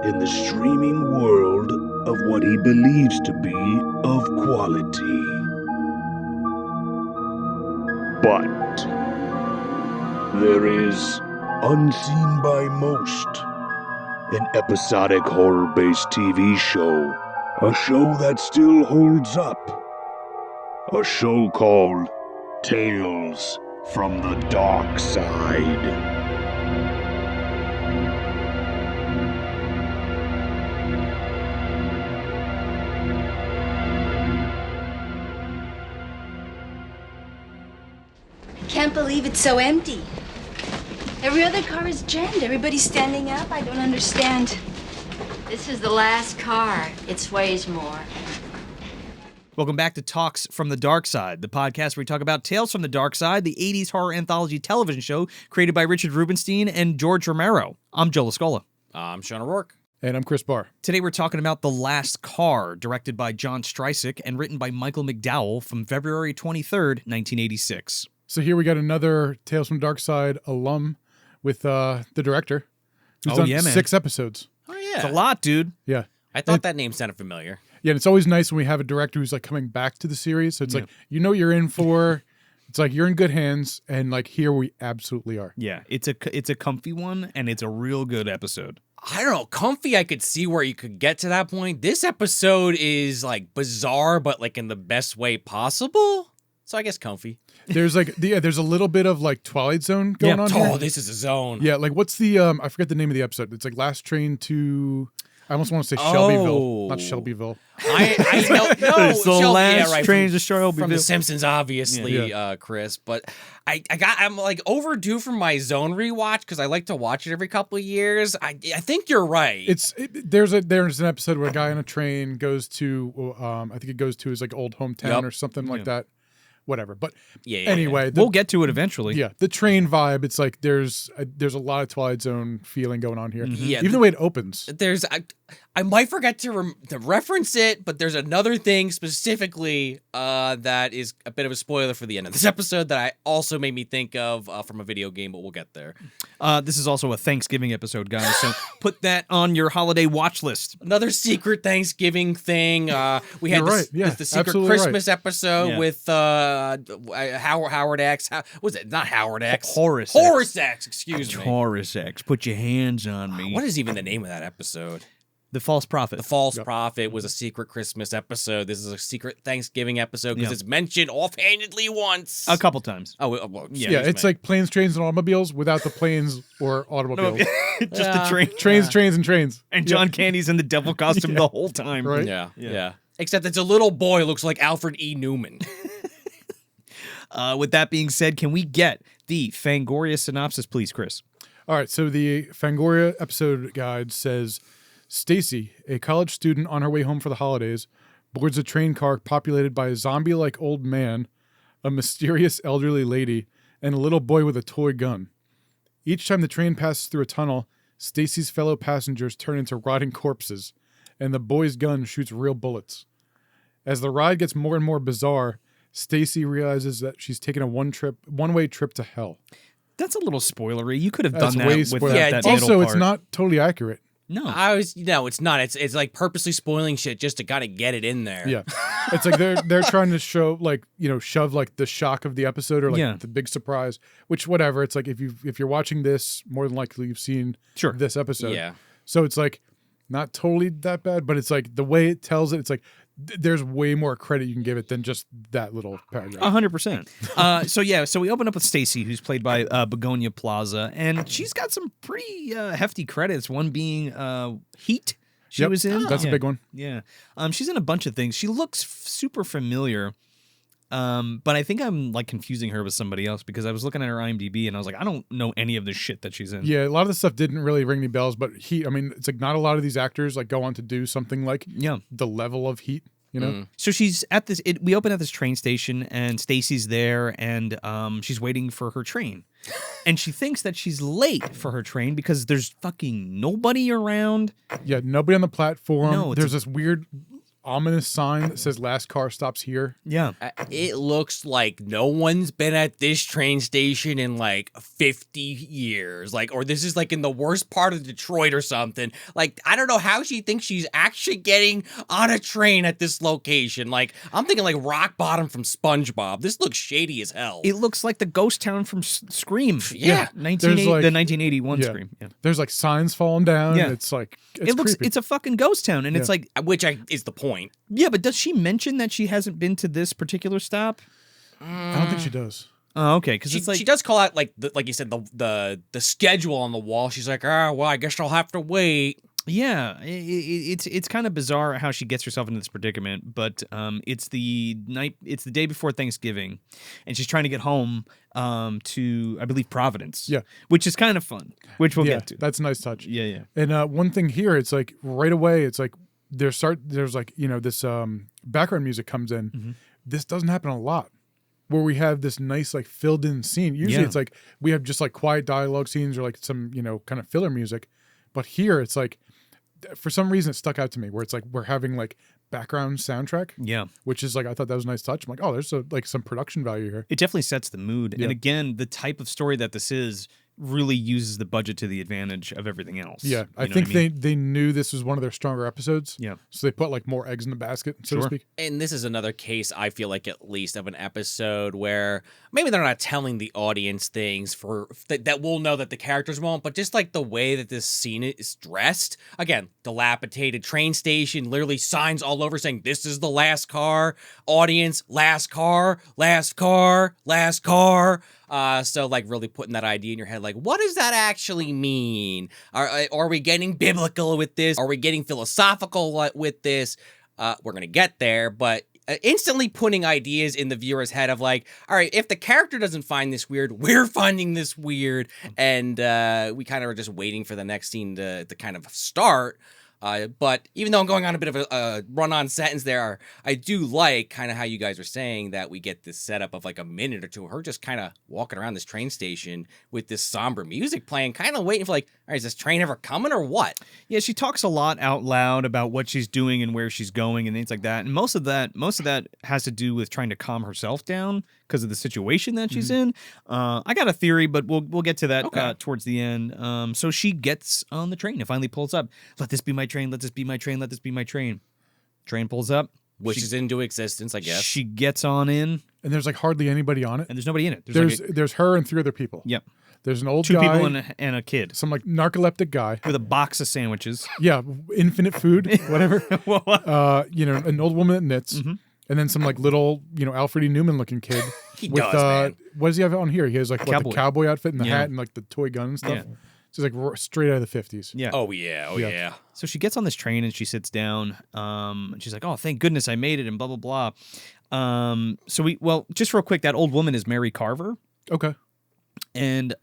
in the streaming world of what he believes to be of quality. But there is, unseen by most, an episodic horror-based TV show. A show that still holds up. A show called Tales from the Darkside. Can't believe it's so empty. Every other car is jammed. Everybody's standing up. I don't understand. This is the last car. It sways more. Welcome back to Talks from the Darkside, the podcast where we talk about Tales from the Darkside, the 80s horror anthology television show created by Richard Rubenstein and George Romero. I'm Joe Lascola. I'm Sean O'Rourke. And I'm Chris Barr. Today we're talking about The Last Car, directed by John Strysik and written by Michael McDowell from February 23rd, 1986. So here we got another Tales from Darkside alum with the director, who's done 6 episodes. Oh, yeah. It's a lot, dude. Yeah. I thought that name sounded familiar. Yeah, and it's always nice when we have a director who's like coming back to the series. So it's like, you know you're in for, it's like you're in good hands, and like here we absolutely are. Yeah, it's a comfy one, and it's a real good episode. I don't know. Comfy, I could see where you could get to that point. This episode is like bizarre, but like in the best way possible. So I guess comfy. There's like, there's a little bit of like Twilight Zone going on here. Oh, this is a zone. Yeah, like what's the, I forget the name of the episode. It's like Last Train to, I almost want to say Shelbyville, not Shelbyville. I know. No, It's the last train to Shelbyville. From The Simpsons, obviously, Chris. But I'm like overdue for my zone rewatch because I like to watch it every couple of years. I think you're right. There's an episode where a guy on a train goes to, I think it goes to his like old hometown or something like that. Whatever, but anyway, we'll get to it eventually. Yeah, the train vibe. It's like there's a lot of Twilight Zone feeling going on here. Mm-hmm. Yeah, even the way it opens. I might forget to reference it, but there's another thing specifically that is a bit of a spoiler for the end of this episode that I also made me think of from a video game, but we'll get there. This is also a Thanksgiving episode, guys, so put that on your holiday watch list. Another secret Thanksgiving thing. We had the secret Christmas episode with Howard X. Was it not Howard X? Horace X. Excuse me. Horace X. Put your hands on me. What is even the name of that episode? The False Prophet. The False Prophet was a secret Christmas episode. This is a secret Thanksgiving episode because it's mentioned offhandedly once. A couple times. It's like planes, trains, and automobiles without the planes or automobiles. Just the train. Trains, and trains. And John Candy's in the devil costume the whole time. Right? Yeah. Except it's a little boy who looks like Alfred E. Newman. With that being said, can we get the Fangoria synopsis, please, Chris? All right, so the Fangoria episode guide says, Stacey, a college student on her way home for the holidays, boards a train car populated by a zombie-like old man, a mysterious elderly lady, and a little boy with a toy gun. Each time the train passes through a tunnel, Stacey's fellow passengers turn into rotting corpses, and the boy's gun shoots real bullets. As the ride gets more and more bizarre, Stacey realizes that she's taken a one-way trip to hell. That's a little spoilery. You could have done that with that also, middle part. It's not totally accurate. No, it's not. It's like purposely spoiling shit just to kind of get it in there. Yeah, it's like they're trying to show shove like the shock of the episode or like the big surprise. Which whatever. It's like if you're watching this, more than likely you've seen this episode. Yeah. So it's like not totally that bad, but it's like the way it tells it. It's like there's way more credit you can give it than just that little paragraph. 100%. So we open up with Stacey, who's played by Begoña Plaza, and she's got some pretty hefty credits. One being Heat. She was in. That's a big one. Yeah. She's in a bunch of things. She looks super familiar. But I think I'm like confusing her with somebody else because I was looking at her IMDb and I was like, I don't know any of the shit that she's in. Yeah, a lot of the stuff didn't really ring any bells, but it's like not a lot of these actors like go on to do something like the level of Heat, you know? So she's at this, we open at this train station and Stacey's there and she's waiting for her train. And she thinks that she's late for her train because there's fucking nobody around. Yeah, nobody on the platform. No, there's this weird ominous sign that says last car stops here. Yeah. It looks like no one's been at this train station in like 50 years. Like, or this is like in the worst part of Detroit or something. Like, I don't know how she thinks she's actually getting on a train at this location. Like, I'm thinking like Rock Bottom from SpongeBob. This looks shady as hell. It looks like the ghost town from Scream. Yeah. The 1981 Yeah. Scream. Yeah. There's like signs falling down. Yeah. It's like it's It looks creepy. it's a fucking ghost town, and it's like, Which is the point. yeah, but does she mention that she hasn't been to this particular stop? I don't think she does. Oh, okay, because She, it's like, she does call out like you said the schedule on the wall. She's like, well, I guess I'll have to wait. yeah, it's kind of bizarre how she gets herself into this predicament, but it's the day before Thanksgiving, and she's trying to get home to, I believe, Providence. Yeah. which is kind of fun, which we'll get to. That's a nice touch. Yeah, yeah. And one thing here, it's like right away, it's like there's like, you know, this background music comes in. Mm-hmm. This doesn't happen a lot, where we have this nice like filled in scene. Usually Yeah. it's like we have just like quiet dialogue scenes or like some, you know, kind of filler music. But here it's like, for some reason it stuck out to me where it's like we're having like background soundtrack, Yeah. which is like, I thought that was a nice touch. I'm like, oh, there's like some production value here. It definitely sets the mood. Yeah. And again, the type of story that this is really uses the budget to the advantage of everything else. Yeah, I You know think what I mean? they knew this was one of their stronger episodes. Yeah. So they put like more eggs in the basket, so to Sure. speak. And this is another case, I feel like, at least of an episode where maybe they're not telling the audience things that we'll know that the characters won't, but just like the way that this scene is dressed. Again, dilapidated train station, literally signs all over saying, this is the last car, audience, last car, last car, last car. So like really putting that idea in your head, like, what does that actually mean? Are we getting biblical with this? Are we getting philosophical with this? We're going to get there, but instantly putting ideas in the viewer's head of like, all right, if the character doesn't find this weird, we're finding this weird. And we kind of are just waiting for the next scene to kind of start. But even though I'm going on a bit of a run-on sentence there, I do like kind of how you guys are saying that we get this setup of like a minute or two of her just kind of walking around this train station with this somber music playing, kind of waiting for like, all right, is this train ever coming or what? Yeah, she talks a lot out loud about what she's doing and where she's going and things like that. And most of that has to do with trying to calm herself down because of the situation that she's in. I got a theory, but we'll get to that towards the end. So she gets on the train. It finally pulls up. Let this be my train. Let this be my train. Let this be my train. Train pulls up. Which is into existence, I guess. She gets on in, And there's like hardly anybody on it. and there's nobody in it. There's her and 3 other people. Yep. There's an old Two guy, people and a kid some like narcoleptic guy. with a box of sandwiches. Yeah, infinite food, whatever. Well, You know, an old woman that knits, and then some like little, you know, Alfred E. Newman looking kid. He with, does, man. What does he have on here? He has like Cowboy. the cowboy outfit and the Yeah. hat and like the toy gun and stuff. Yeah. So it's like straight out of the 50s. yeah. Oh, yeah. Oh, Yeah. yeah. So she gets on this train and she sits down. And she's like, "Oh, thank goodness I made it," and blah blah blah. Just real quick, that old woman is Mary Carver, Okay. and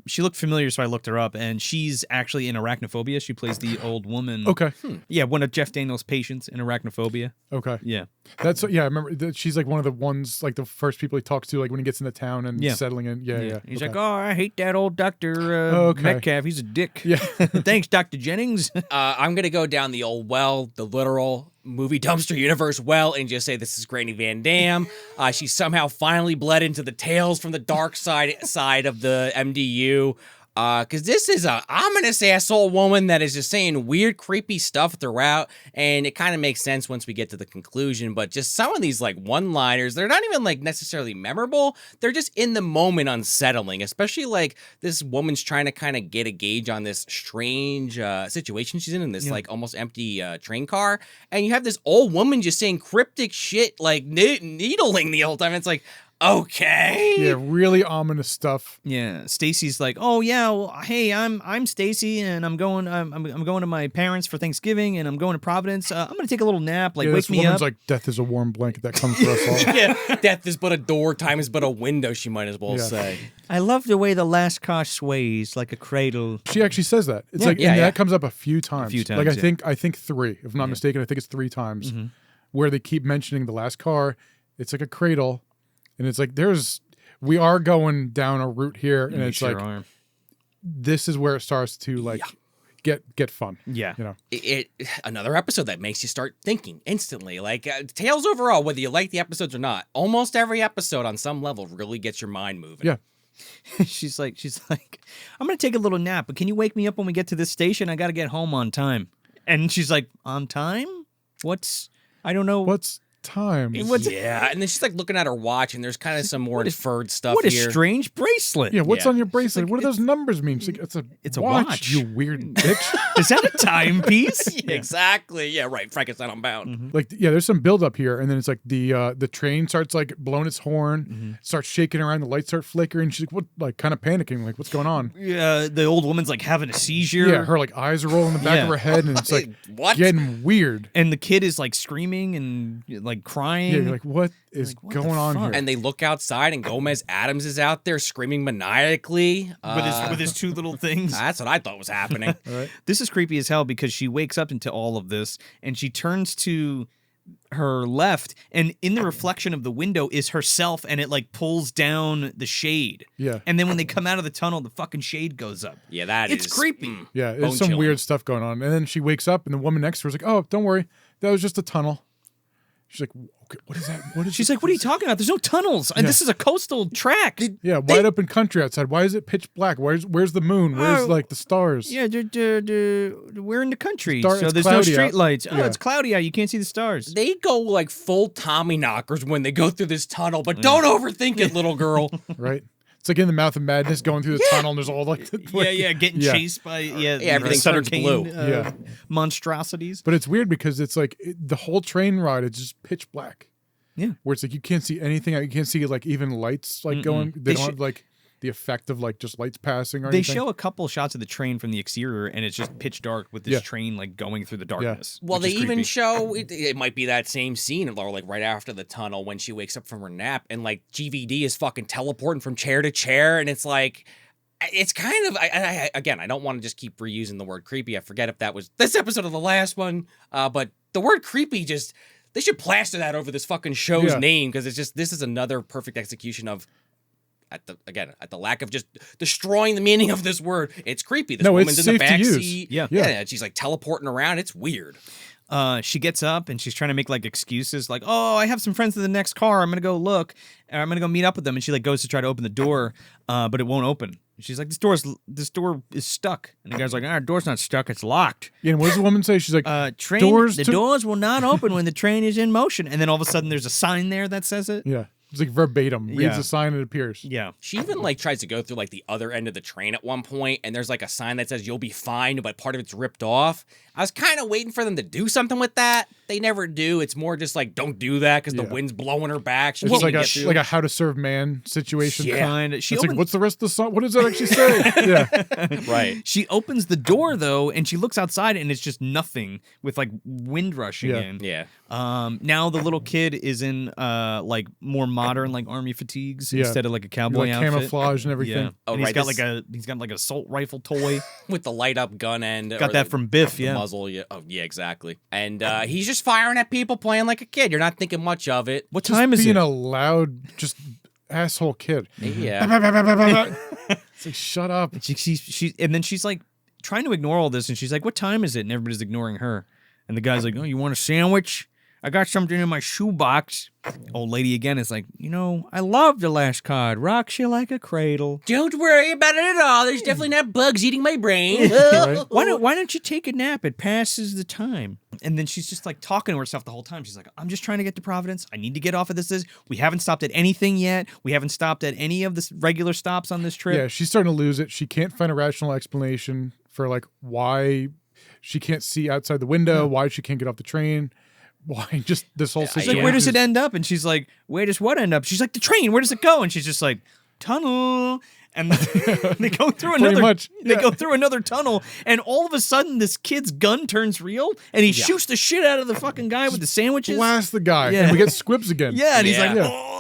she looked familiar, so I looked her up, and she's actually in Arachnophobia. She plays the old woman. Okay. Yeah, one of Jeff Daniels' patients in Arachnophobia. Okay. Yeah. That's I remember that she's like one of the ones, like the first people he talks to, like when he gets into town and Yeah. settling in. Yeah. He's Okay. like, "Oh, I hate that old Dr. Okay. Metcalf. He's a dick." Yeah. Thanks, Dr. Jennings. I'm going to go down the old well, the literal movie dumpster universe well, and just say this is Granny Van Dam. She somehow finally bled into the Tales from the Dark side of the MDU. Because this is a ominous asshole woman that is just saying weird, creepy stuff throughout, and it kind of makes sense once we get to the conclusion. But just some of these like one-liners, they're not even like necessarily memorable. They're just in the moment unsettling, especially like this woman's trying to kind of get a gauge on this strange situation she's in this like almost empty train car, and you have this old woman just saying cryptic shit like needling the whole time. It's like, okay. Yeah, really ominous stuff. Yeah, Stacey's like, "Oh yeah, well, hey, I'm Stacey, and I'm going to my parents for Thanksgiving, and I'm going to Providence. I'm gonna take a little nap. Like, Yeah, wake this me woman's up." like, death is a warm blanket that comes for us all. Yeah, death is but a door, time is but a window, she might as well Yeah. say. I love the way the last car sways like a cradle. She actually says that. It's Yeah. like, Yeah, and yeah. that comes up a few times. few times, Like yeah. I think 3, if I'm not mistaken. I think it's 3 times where they keep mentioning the last car. It's like a cradle, and it's like we are going down a route here, and We it's sure like are. this is where it starts to like get fun. Yeah. You know. Another episode that makes you start thinking instantly. Like Tales overall, whether you like the episodes or not, almost every episode on some level really gets your mind moving. Yeah. she's like, I'm gonna take a little nap, but can you wake me up when we get to this station? I gotta get home on time. And she's like, on time? I don't know. What's time? Yeah, and then she's like looking at her watch, and there's kind of some more inferred stuff What a here. strange bracelet. Yeah, what's Yeah. on your bracelet? What do those numbers mean? She's like, it's a watch. You weird bitch. Is that a timepiece? Yeah, exactly. Yeah, right. Frankenstein Unbound. Like, yeah, there's some build up here, and then it's like the train starts like blowing its horn, starts shaking around, the lights start flickering. She's like, what? Like, kind of panicking. Like, what's going on? Yeah, the old woman's like having a seizure. Yeah, her like eyes are rolling in the back Yeah. of her head, and it's like What? getting weird. And the kid is like screaming and like crying. Yeah, you're like, what is Like, what the going on fuck? here? And they look outside, and Gomez Adams is out there screaming maniacally. with his two little things. That's what I thought was happening. This is creepy as hell because she wakes up into all of this and she turns to her left, and in the reflection of the window is herself, and it like pulls down the shade. Yeah. And then when they come out of the tunnel, the fucking shade goes up. Yeah, It's creepy. Yeah, there's Bone some chilling. weird stuff going on. And then she wakes up, and the woman next to her is like, oh, don't worry. That was just a tunnel. She's like, okay, what is that? What is She's this? like, what are you talking about? There's no tunnels. And this is a coastal track. Yeah, wide open country outside. Why is it pitch black? Where's the moon? Where's like the stars? Yeah, we're in the country, It's so it's there's no cloudy street out. lights. Oh, Yeah. it's cloudy out. You can't see the stars. They go like full Tommy knockers when they go through this tunnel, but don't overthink it, little girl. Right? It's like in the Mouth of Madness going through the tunnel, and there's all like, Getting Yeah. chased by everything Sutter turns Kane, blue. Yeah. monstrosities. But it's weird because it's like the whole train ride is just pitch black. Yeah. Where it's like you can't see anything. You can't see like even lights like going. They They don't sh- have like the effect of like just lights passing or They anything. show a couple shots of the train from the exterior, and it's just pitch dark with this Yeah. train like going through the darkness. Well, which they is even creepy. show it might be that same scene, or like right after the tunnel when she wakes up from her nap, and like GVD is fucking teleporting from chair to chair, and it's like, it's kind of again, I don't want to just keep reusing the word creepy. I forget if that was this episode or the last one, but the word creepy just. They should plaster that over this fucking show's Yeah. name, because it's just, this is another perfect execution of, at the lack of just destroying the meaning of this word. It's creepy. This No, it's woman's in the safe to back use. seat. Yeah. And she's like teleporting around. It's weird. She gets up and she's trying to make like excuses, like, "Oh, I have some friends in the next car. I'm gonna go look. Or I'm gonna go meet up with them." And she like goes to try to open the door, but it won't open. She's like, "This door is stuck." And the guy's like, "Our door's not stuck. It's locked." Yeah, and what does the woman say? She's like, Train. Doors the to- doors will not open when the train is in motion. And then all of a sudden, there's a sign there that says it. yeah, it's like verbatim. Reads Yeah. the sign and it appears. Yeah. She even like tries to go through like the other end of the train at one point, and there's like a sign that says you'll be fine, but part of it's ripped off. I was kind of waiting for them to do something with that. They never do. It's more just like, don't do that because the Yeah. wind's blowing her back. She It's can't like even a get through. like a how to serve man situation. Yeah. Kind of. It's like, what's the rest of the song? What does that actually say? Yeah. Right. She opens the door though, and she looks outside, and it's just nothing with like wind rushing Yeah. in. Yeah. Now the little kid is in like more modern like army fatigues Yeah. instead of like a cowboy Like outfit. camouflage and everything. Yeah. Oh, and he's right, got this- he's got like an assault rifle toy. With the light up gun end. Got that from Biff, the yeah. muzzle. Yeah. Oh, yeah, exactly. And he's just firing at people, playing like a kid. You're not thinking much of it. What Just time is being it? a loud, just asshole kid. Yeah. It's like, shut up. She and then she's like trying to ignore all this, and she's like, "What time is it?" And everybody's ignoring her. And the guy's like, "Oh, you want a sandwich? I got something in my shoebox." Old lady again is like, "I love the last card. Rocks you like a cradle. Don't worry about it at all. There's definitely not bugs eating my brain. Right? Why don't you take a nap? It passes the time." And then she's just like talking to herself the whole time. She's like, "I'm just trying to get to Providence. I need to get off of this. We haven't stopped at anything yet. We haven't stopped at any of the regular stops on this trip." Yeah, she's starting to lose it. She can't find a rational explanation for like why she can't see outside the window, why she can't get off the train, why just this whole She's situation. like, "Where does it end up?" And she's like, "Where does what end up?" She's like, "The train. Where does it go?" And she's just like, "Tunnel." And they go through Pretty another. much, They yeah. go through another tunnel, and all of a sudden, this kid's gun turns real, and he shoots the shit out of the fucking guy with the sandwiches. Blast the guy, Yeah. and we get squibs again. Yeah, and he's Yeah. like, Yeah. "Oh."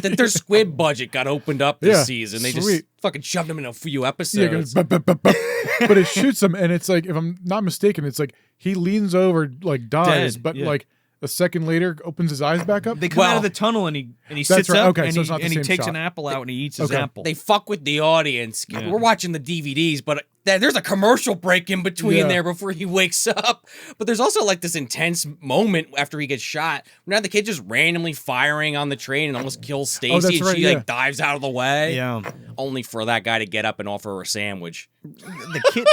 That their squid budget got opened up this Yeah, season. They just sweet. fucking shoved him in a few Yeah, it episodes. goes, "Bup, bup, bup, bup." But it shoots him, and it's like, if I'm not mistaken, it's like he leans over, like dies, Dead, but yeah. like a second later opens his eyes back up. They come out Well, of the tunnel, and he that's sits right. up, Okay, and so it's not the he same takes shot. an apple out, and he eats his Okay. apple. They fuck with the audience. Yeah. We're watching the DVDs, but there's a commercial break in between Yeah. there before he wakes up. But there's also like this intense moment after he gets shot. Now the kid just randomly firing on the train and almost kills Stacey, that's and right, she yeah. like dives out of the way. Yeah. Only for that guy to get up and offer her a sandwich. The kid,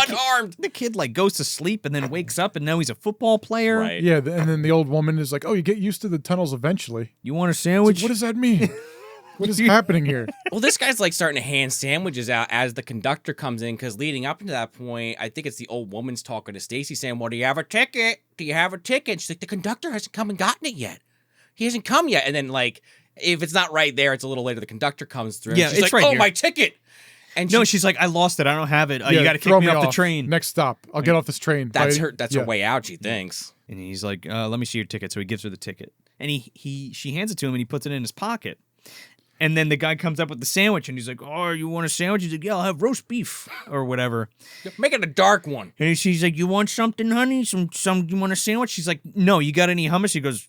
Unarmed. the kid like goes to sleep and then wakes up and now he's a football player. Right. Yeah, and then the old woman is like, "Oh, you get used to the tunnels eventually." You want a It's sandwich? like, what does that mean? What is happening here? Well, this guy's like starting to hand sandwiches out as the conductor comes in, because leading up into that point, I think it's the old woman's talking to Stacey saying, "Well, do you have a ticket? Do you have a ticket?" She's like, "The conductor hasn't come and gotten it yet. He hasn't come yet." And then like, if it's not right there, it's a little later. The conductor comes through. Yeah, and she's it's like, right "Oh, here." my ticket!" And No, she's like, I lost it. I don't have it. You Yeah, got to throw kick me off the train. Next stop. I'll get off this train. that's Bye. her. That's Yeah. her way out. She thinks. And he's like, let me see your ticket. So he gives her the ticket. And she hands it to him and he puts it in his pocket. And then the guy comes up with the sandwich and he's like, "Oh, you want a sandwich?" He's like, "Yeah, I'll have roast beef," or whatever. Make it a dark one. And she's like, "You want something, honey? Some you want a sandwich?" She's like, "No, you got any hummus?" He goes,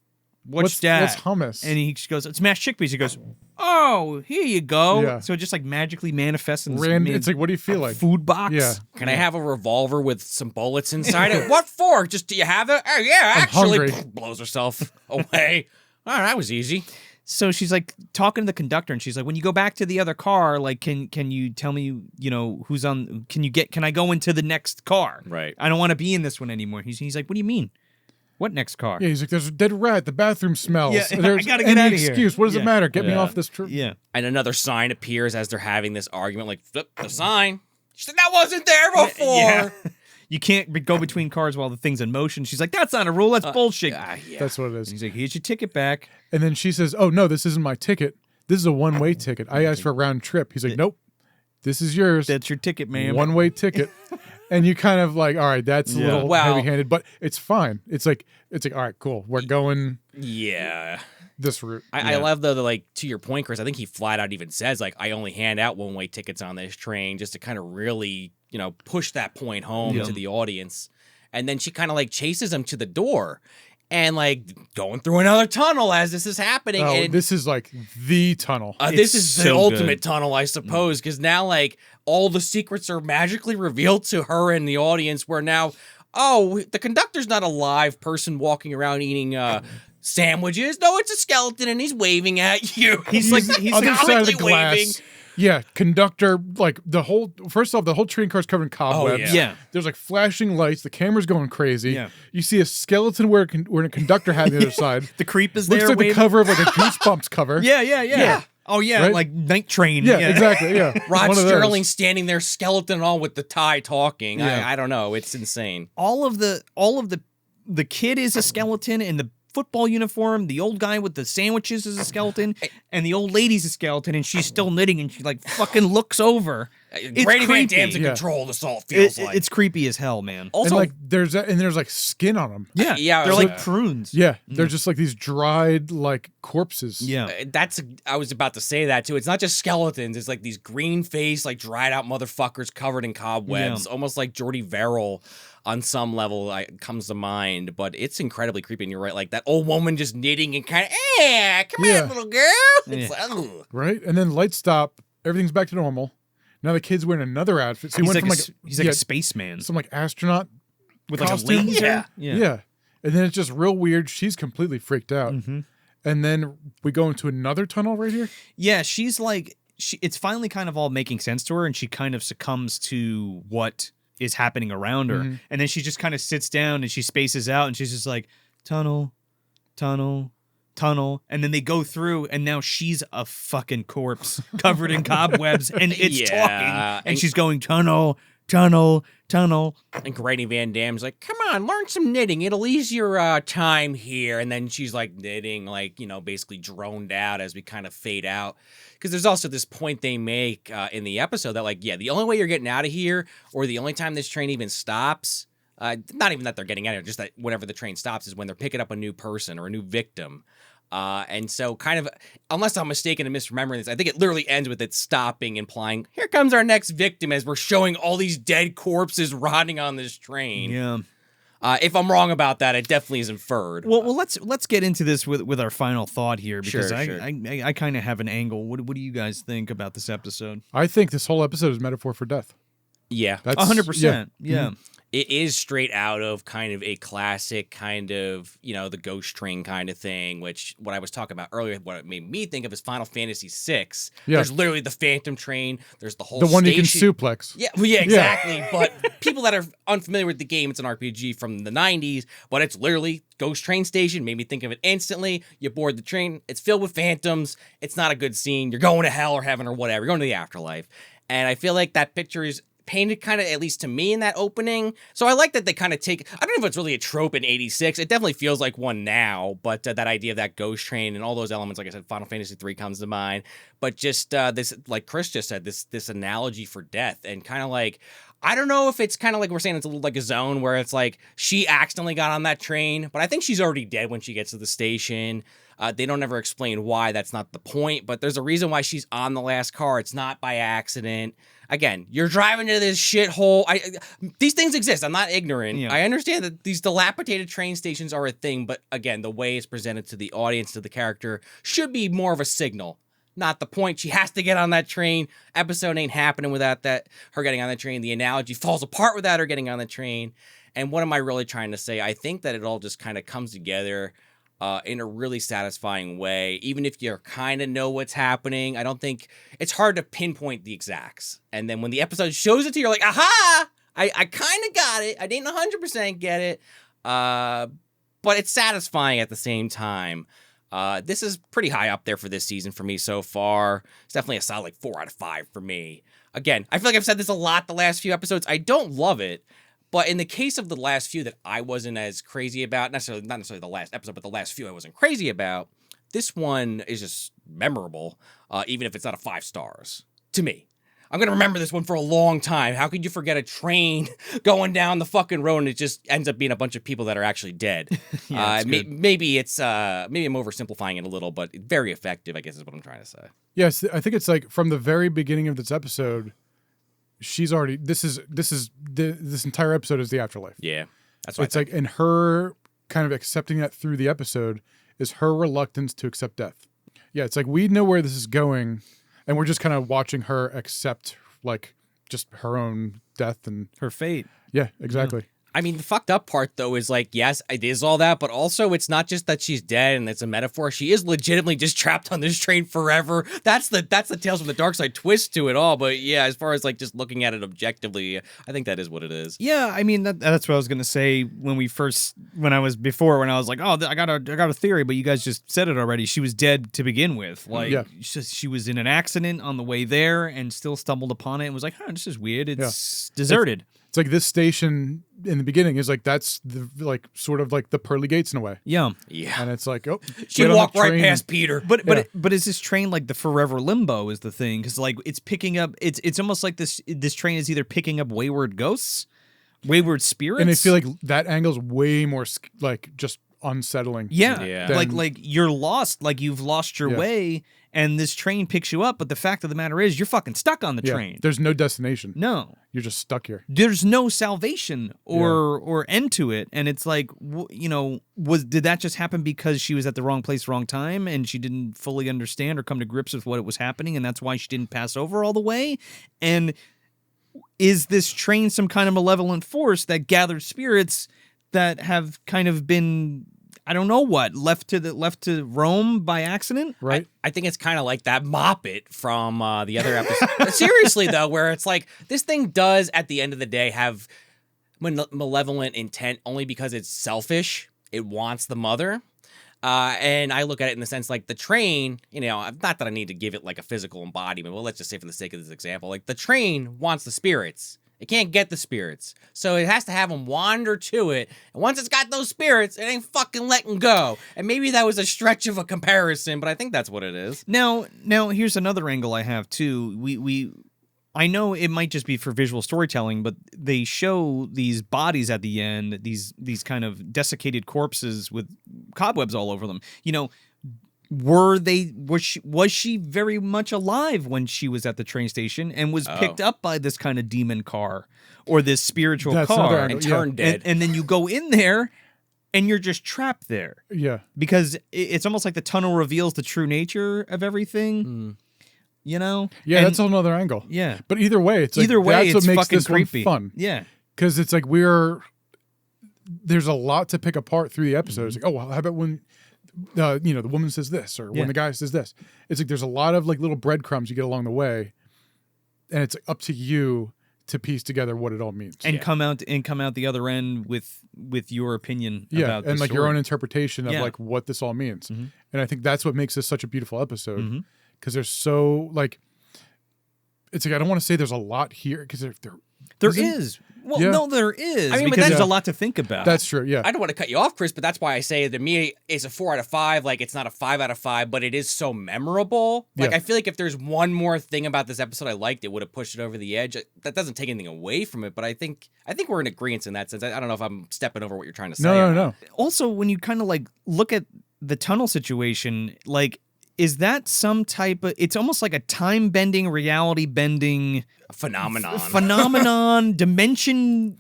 What's that? What's hummus? And he just goes, "It's mashed chickpeas." He goes, "Oh, here you go." Yeah. So it just like magically manifests in this It's like, what do you feel like? food box. Yeah. Can I have a revolver with some bullets inside it? What for? Just, do you have it? Oh, yeah, actually. hungry. Blows herself away. All right, that was easy. So she's like talking to the conductor, and she's like, "When you go back to the other car, like, can you tell me, who's on? Can I go into the next car? Right. I don't want to be in this one anymore." He's like, "What do you mean? What next car?" Yeah, he's like, "There's a dead rat. The bathroom smells. Yeah, I There's gotta get any outta here." excuse. What does Yeah. it matter? Get me Yeah. off this trip." Yeah. And another sign appears as they're having this argument, like, flip the sign. She said, that wasn't there before. Yeah. You can't go between cars while the thing's in motion. She's like, "That's not a rule. That's bullshit." Yeah. That's what it And is. he's like, "Here's your ticket back." And then she says, "Oh no, this isn't my ticket. This is a one-way ticket. I asked for a round trip." He's like, "Nope, this is yours. That's your ticket, ma'am. One-way ticket." And you kind of like, all right, that's a Yeah. little Well- heavy-handed, but it's fine. It's like, all right, cool. We're going Yeah. this route. I love though, like, to your point, Chris, I think he flat out even says, like, I only hand out one-way tickets on this train, just to kind of really, push that point home to the audience. And then she kind of like chases him to the door and like going through another tunnel as this is happening. Oh, and this is like the tunnel. this It's is the so ultimate good. tunnel, I suppose, because now like all the secrets are magically revealed to her and the audience, where now, the conductor's not a live person walking around eating sandwiches. No, it's a skeleton and he's waving at you. He's like, he's other like, side of the comically waving. glass. Yeah, conductor, like first off, the whole train car's covered in cobwebs. yeah. There's like flashing lights. The camera's going crazy. Yeah. You see a skeleton wearing a conductor hat on the other side. the creep is Looks there. like the waving. cover of like a Goosebumps cover. Yeah. Oh yeah, Right? like Night Train. Yeah, exactly. Yeah. Rod One of those. Sterling standing there, skeleton and all, with the tie talking. Yeah. I don't know. It's insane. All of the kid is a skeleton in the football uniform. The old guy with the sandwiches is a skeleton, and the old lady's a skeleton, and she's still knitting, and she like fucking looks over. It's Grady Van creepy. Dam's in Yeah. control. This all feels like. It's creepy as hell, man. Also, And like there's like skin on them. Yeah, yeah, they're so- like prunes. Yeah, they're just like these dried like corpses. Yeah. I was about to say that too. It's not just skeletons. It's like these green faced, like dried out motherfuckers covered in cobwebs, almost like Jordy Verrill on some level comes to mind. But it's incredibly creepy. And you're right, like that old woman just knitting and kind of, come Yeah. on, little girl. It's Yeah. like, ugh. Right, and then lights stop. Everything's back to normal. Now the kid's wearing another outfit. So he He's went like, from he's like a spaceman some like astronaut with like costume. a laser. Yeah. Yeah. And then it's just real weird. She's completely freaked out. Mm-hmm. And then we go into another tunnel right here. Yeah, she's like, it's finally kind of all making sense to her, and she kind of succumbs to what is happening around her. Mhm. And then she just kind of sits down and she spaces out, and she's just like, tunnel, tunnel, tunnel. And then they go through, and now she's a fucking corpse covered in cobwebs, and it's Yeah, talking. And and- she's going, tunnel, tunnel, tunnel. And Grady Van Dam's like, come on, learn some knitting. It'll ease your time here. And then she's like knitting, like, basically droned out as we kind of fade out. Because there's also this point they make in the episode that, like, the only way you're getting out of here, or the only time this train even stops, not even that they're getting out of here, just that whenever the train stops is when they're picking up a new person or a new victim. And so kind of, unless I'm mistaken and misremembering this, I think it literally ends with it stopping, implying, here comes our next victim, as we're showing all these dead corpses rotting on this train. Yeah. If I'm wrong about that, it definitely is inferred. Well, let's get into this with our final thought here, because Sure, sure. I kind of have an angle. What do you guys think about this episode? I think this whole episode is metaphor for death. Yeah. That's 100%. Yeah. It is straight out of kind of a classic kind of, the ghost train kind of thing, which what I was talking about earlier, what it made me think of is Final Fantasy VI. Yeah. There's literally the Phantom Train. There's the whole the one station. you can suplex. Yeah, well, yeah, exactly. But people that are unfamiliar with the game, it's an RPG from the 90s, but it's literally Ghost Train Station. Made me think of it instantly. You board the train. It's filled with phantoms. It's not a good scene. You're going to hell or heaven or whatever. You're going to the afterlife. And I feel like that picture is painted kind of, at least to me, in that opening. So I like that they kind of take, I don't know if it's really a trope in 86. It definitely feels like one now, but that idea of that ghost train and all those elements, like I said, Final Fantasy 3 comes to mind. But just this, like Chris just said, this analogy for death and kind of like, I don't know if it's kind of like we're saying it's a little like a zone where it's like she accidentally got on that train, but I think she's already dead when she gets to the station. They don't ever explain why. That's not the point, but there's a reason why she's on the last car. It's not by accident. Again, you're driving to this shithole. These things exist. I'm not ignorant. Yeah. I understand that these dilapidated train stations are a thing, but again, the way it's presented to the audience, to the character, should be more of a signal. Not the point. She has to get on that train. Episode ain't happening without her getting on the train. The analogy falls apart without her getting on the train. And what am I really trying to say? I think that it all just kind of comes together in a really satisfying way. Even if you kind of know what's happening, I don't think it's hard to pinpoint the exacts. And then when the episode shows it to you, you're like, aha! I kind of got it. I didn't 100% get it. But it's satisfying at the same time. This is pretty high up there for this season for me so far. It's definitely a solid like 4 out of 5 for me. Again, I feel like I've said this a lot the last few episodes. I don't love it. But in the case of the last few that I wasn't as crazy about, not necessarily the last episode, but the last few I wasn't crazy about, this one is just memorable, even if it's not a 5 stars, to me. I'm going to remember this one for a long time. How could you forget a train going down the fucking road and it just ends up being a bunch of people that are actually dead? Maybe I'm oversimplifying it a little, but very effective, I guess is what I'm trying to say. Yes, I think it's like from the very beginning of this episode, she's already this entire episode is the afterlife. Yeah. That's So it's like, and her kind of accepting that through the episode is her reluctance to accept death. Yeah, it's like we know where this is going, and we're just kind of watching her accept like just her own death and Her fate. yeah, exactly. I mean, the fucked up part, though, is like, yes, it is all that, but also it's not just that she's dead and it's a metaphor. She is legitimately just trapped on this train forever. That's the Tales from the Darkside twist to it all. But yeah, as far as like just looking at it objectively, I think that is what it is. Yeah, I mean that's what I was gonna say when I was like, oh, I got a theory, but you guys just said it already. She was dead to begin with. Like she was in an accident on the way there and still stumbled upon it and was like, this is weird. It's deserted. It's like this station in the beginning is like that's the like sort of like the pearly gates in a way. Yeah. Yeah. And it's like, oh, She walked right past Peter. But is this train like the forever limbo is the thing? Because like it's picking up, it's almost like this train is either picking up wayward ghosts, wayward spirits, and I feel like that angle's way more like just unsettling. Yeah. Like you're lost, like you've lost your way, and this train picks you up. But the fact of the matter is, you're fucking stuck on the train. There's no destination. No, you're just stuck here. There's no salvation or end to it, and it's like, did that just happen because she was at the wrong place, wrong time, and she didn't fully understand or come to grips with what was happening, and that's why she didn't pass over all the way? And is this train some kind of malevolent force that gathers spirits that have kind of been, I don't know what, left to roam by accident? Right. I think it's kind of like that Moppet from the other episode. Seriously, though, where it's like this thing does, at the end of the day, have malevolent intent only because it's selfish. It wants the mother. And I look at it in the sense like the train, not that I need to give it like a physical embodiment, but let's just say for the sake of this example, like the train wants the spirits. It can't get the spirits. So it has to have them wander to it. And once it's got those spirits, it ain't fucking letting go. And maybe that was a stretch of a comparison, but I think that's what it is. Now here's another angle I have too. I know it might just be for visual storytelling, but they show these bodies at the end, these kind of desiccated corpses with cobwebs all over them. Was she very much alive when she was at the train station and was picked up by this kind of demon car or this spiritual car and turned dead? And then you go in there and you're just trapped there. Yeah. Because it's almost like the tunnel reveals the true nature of everything. you know? Yeah, And- that's a whole nother angle. Yeah. But either way, it's like, Either way, that's it's what makes fucking this creepy. one fun. Yeah. Because it's like there's a lot to pick apart through the episode. It's like, oh, well, how about when the woman says this, or Yeah. when the guy says this? It's like there's a lot of like little breadcrumbs you get along the way, and it's up to you to piece together what it all means. And come out the other end with your opinion about the and like story. your own interpretation of Yeah. like what this all means. Mhm. And I think that's what makes this such a beautiful episode, Mhm. because there's so like, it's like I don't want to say there's a lot here because there There isn't- is. Well, Yeah. no, there is. I mean, but because there's that's- a lot to think about. That's true. Yeah. I don't want to cut you off, Chris, but that's why I say to me it's a 4 out of 5. Like, it's not a 5 out of 5, but it is so memorable. Like, Yeah. I feel like if there's one more thing about this episode I liked, it would have pushed it over the edge. That doesn't take anything away from it, but I think we're in agreement in that sense. I don't know if I'm stepping over what you're trying to say. No. Also, when you kind of like look at the tunnel situation, like, is that some type of? It's almost like a time bending, reality bending A phenomenon. dimension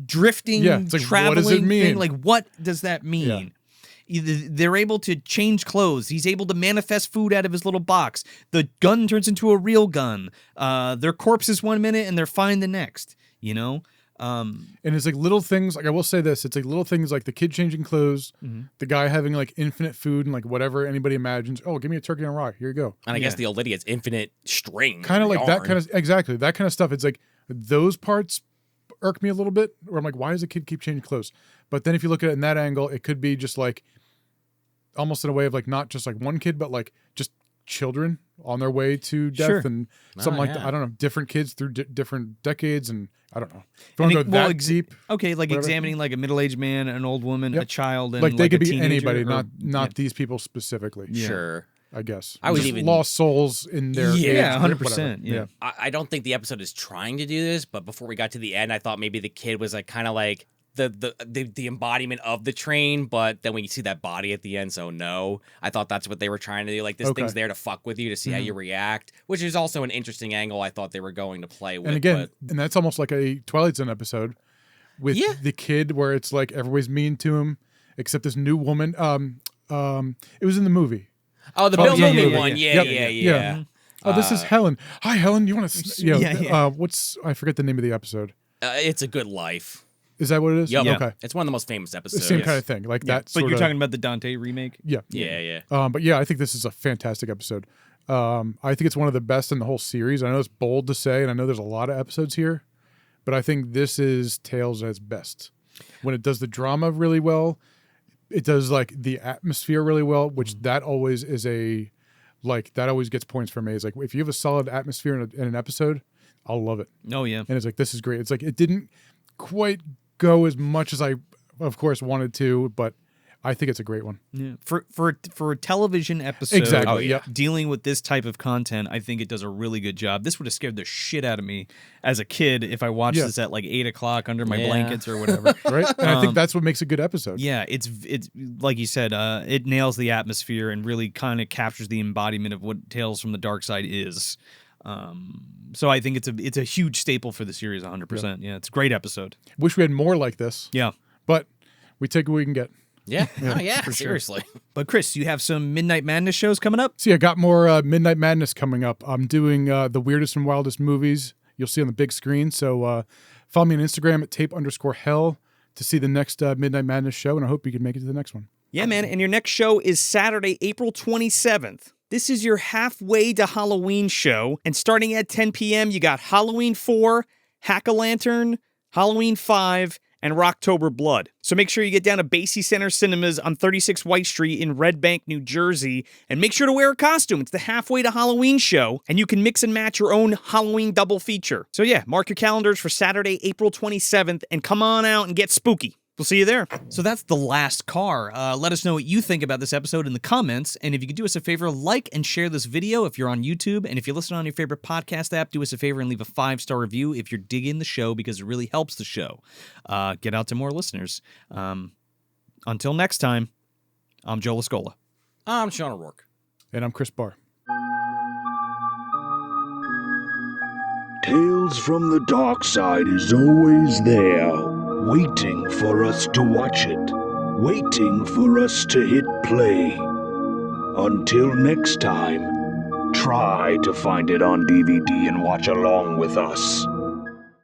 drifting, Yeah, it's like, what traveling does it mean? thing. Like, what does that mean? Either they're able to change clothes. He's able to manifest food out of his little box. The gun turns into a real gun. They're corpses 1 minute and they're fine the next. You know. And it's like little things. Like I will say this: it's like little things like the kid changing clothes, the guy having like infinite food and like whatever anybody imagines. Oh, give me a turkey on a rock. Here you go. And I guess the old lady, it's infinite string. Kind of like that yarn. kind of exactly that kind of stuff. It's like those parts irk me a little bit. Where I'm like, why does the kid keep changing clothes? But then if you look at it in that angle, it could be just like almost in a way of like not just like one kid, but like just children on their way to death Sure. and something like that. yeah. I don't know, different kids through different decades, and I don't know. If And you want to it- go well, that deep, Okay, like Whatever. examining like a middle-aged man, an old woman, Yep. a child, and like they could a be teenager, anybody, or- not these people specifically. Sure. I guess. I would Just even- lost souls in their Yeah, age, 100%, whatever. yeah. I don't think the episode is trying to do this, but before we got to the end, I thought maybe the kid was like kind of like the embodiment of the train, but then when you see that body at the end, so no, I thought that's what they were trying to do. Like this Okay. thing's there to fuck with you to see how you react, which is also an interesting angle I thought they were going to play with. And again, and that's almost like a Twilight Zone episode with Yeah. the kid where it's like everybody's mean to him except this new woman. It was in the movie. oh, the Oh, Bill yeah, Murray yeah, one, yeah. yeah. Yeah. Oh, this is Helen. Hi, Helen. You want to? Yeah. What's? I forget the name of the episode. It's a Good Life. Is that what it is? Yep. Okay. It's one of the most famous The episodes. same kind of thing, like that. But sort you're of, talking about the Dante remake. Yeah. Yeah. But yeah, I think this is a fantastic episode. I think it's one of the best in the whole series. I know it's bold to say, and I know there's a lot of episodes here, but I think this is Tales at its best. When it does the drama really well, it does like the atmosphere really well, which that always is that always gets points for me. It's like if you have a solid atmosphere in an episode, I'll love it. Oh yeah. And it's like, this is great. It's like it didn't quite go as much as I, of course, wanted to, but I think it's a great one. Yeah. For a television episode Exactly. Oh, yeah. dealing with this type of content, I think it does a really good job. This would have scared the shit out of me as a kid if I watched Yeah. this at like 8 o'clock under my Yeah. blankets or whatever. Right? And I think that's what makes a good episode. Yeah, it's like you said, it nails the atmosphere and really kind of captures the embodiment of what Tales from the Darkside is. So I think it's a huge staple for the series, 100%. Yeah, it's a great episode. Wish we had more like this, Yeah. but we take what we can get. Yeah. Seriously. But Chris, you have some Midnight Madness shows coming up? See, I got more Midnight Madness coming up. I'm doing the weirdest and wildest movies you'll see on the big screen. So follow me on Instagram at tape_hell to see the next Midnight Madness show, and I hope you can make it to the next one. Yeah, man. And your next show is Saturday, April 27th. This is your halfway to Halloween show. And starting at 10 p.m., you got Halloween 4, Hack-A-Lantern, Halloween 5, and Rocktober Blood. So make sure you get down to Basie Center Cinemas on 36 White Street in Red Bank, New Jersey, and make sure to wear a costume. It's the halfway to Halloween show, and you can mix and match your own Halloween double feature. So yeah, mark your calendars for Saturday, April 27th, and come on out and get spooky. We'll see you there. So that's The Last Car. Let us know what you think about this episode in the comments. And if you could do us a favor, like and share this video if you're on YouTube. And if you listen on your favorite podcast app, do us a favor and leave a 5-star review if you're digging the show, because it really helps the show get out to more listeners. Until next time, I'm Joe Lascola. I'm Sean O'Rourke. And I'm Chris Barr. Tales from the Dark Side is always there, waiting for us to watch it, waiting for us to hit play. Until next time, try to find it on DVD and watch along with us.